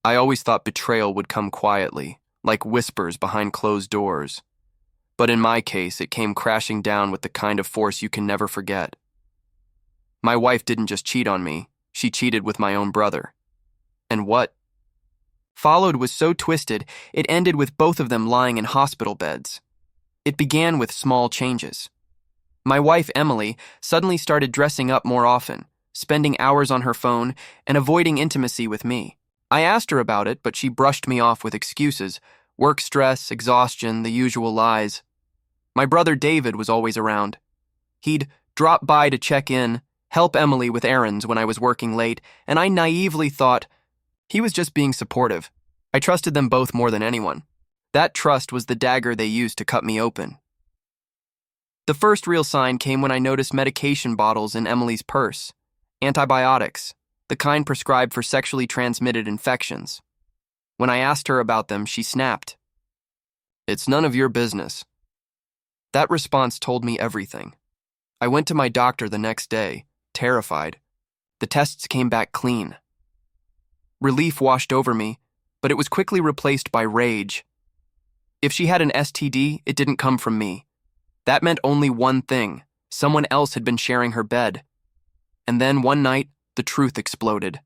I always thought betrayal would come quietly, like whispers behind closed doors. But in my case, it came crashing down with the kind of force you can never forget. My wife didn't just cheat on me, she cheated with my own brother. And what followed was so twisted, it ended with both of them lying in hospital beds. It began with small changes. My wife, Emily, suddenly started dressing up more often, spending hours on her phone, and avoiding intimacy with me. I asked her about it, but she brushed me off with excuses: work stress, exhaustion, the usual lies. My brother David was always around. He'd drop by to check in, help Emily with errands when I was working late, and I naively thought he was just being supportive. I trusted them both more than anyone. That trust was the dagger they used to cut me open. The first real sign came when I noticed medication bottles in Emily's purse. Antibiotics, the kind prescribed for sexually transmitted infections. When I asked her about them, she snapped. "It's none of your business." That response told me everything. I went to my doctor the next day, terrified. The tests came back clean. Relief washed over me, but it was quickly replaced by rage. If she had an STD, it didn't come from me. That meant only one thing: someone else had been sharing her bed. And then one night, the truth exploded.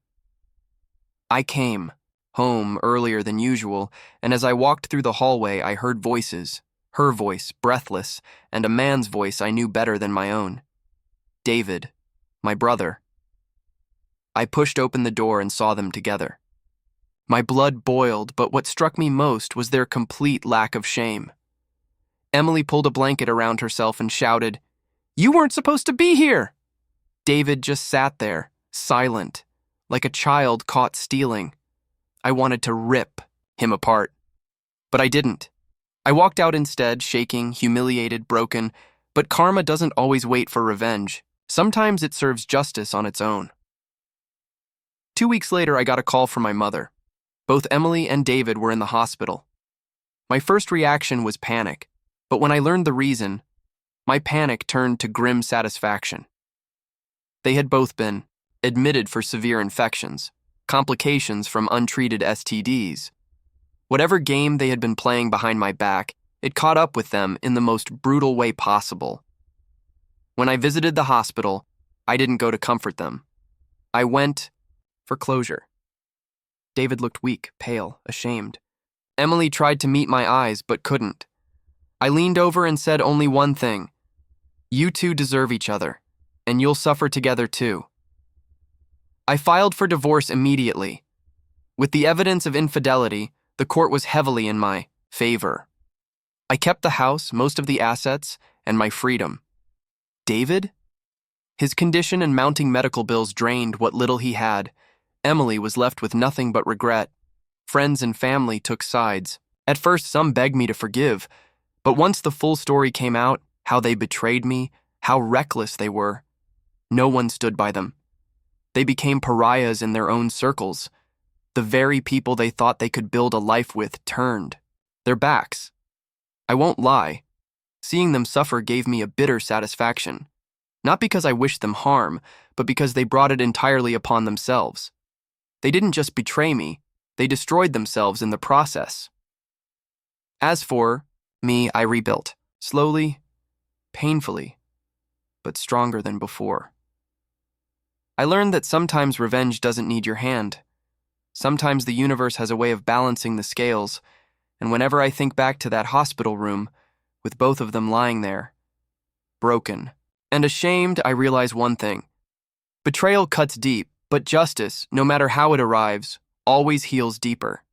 I came home earlier than usual, and as I walked through the hallway, I heard voices. Her voice, breathless, and a man's voice I knew better than my own. David, my brother. I pushed open the door and saw them together. My blood boiled, but what struck me most was their complete lack of shame. Emily pulled a blanket around herself and shouted, "You weren't supposed to be here!" David just sat there, silent, like a child caught stealing. I wanted to rip him apart, but I didn't. I walked out instead, shaking, humiliated, broken, but karma doesn't always wait for revenge. Sometimes it serves justice on its own. 2 weeks later, I got a call from my mother. Both Emily and David were in the hospital. My first reaction was panic, but when I learned the reason, my panic turned to grim satisfaction. They had both been admitted for severe infections, complications from untreated STDs. Whatever game they had been playing behind my back, it caught up with them in the most brutal way possible. When I visited the hospital, I didn't go to comfort them. I went for closure. David looked weak, pale, ashamed. Emily tried to meet my eyes, but couldn't. I leaned over and said only one thing: "You two deserve each other, and you'll suffer together too." I filed for divorce immediately. With the evidence of infidelity, the court was heavily in my favor. I kept the house, most of the assets, and my freedom. David? His condition and mounting medical bills drained what little he had. Emily was left with nothing but regret. Friends and family took sides. At first, some begged me to forgive, but once the full story came out, how they betrayed me, how reckless they were, no one stood by them. They became pariahs in their own circles. The very people they thought they could build a life with turned their backs. I won't lie. Seeing them suffer gave me a bitter satisfaction. Not because I wished them harm, but because they brought it entirely upon themselves. They didn't just betray me, they destroyed themselves in the process. As for me, I rebuilt, slowly, painfully, but stronger than before. I learned that sometimes revenge doesn't need your hand. Sometimes the universe has a way of balancing the scales, and whenever I think back to that hospital room, with both of them lying there, broken and ashamed, I realize one thing. Betrayal cuts deep, but justice, no matter how it arrives, always heals deeper.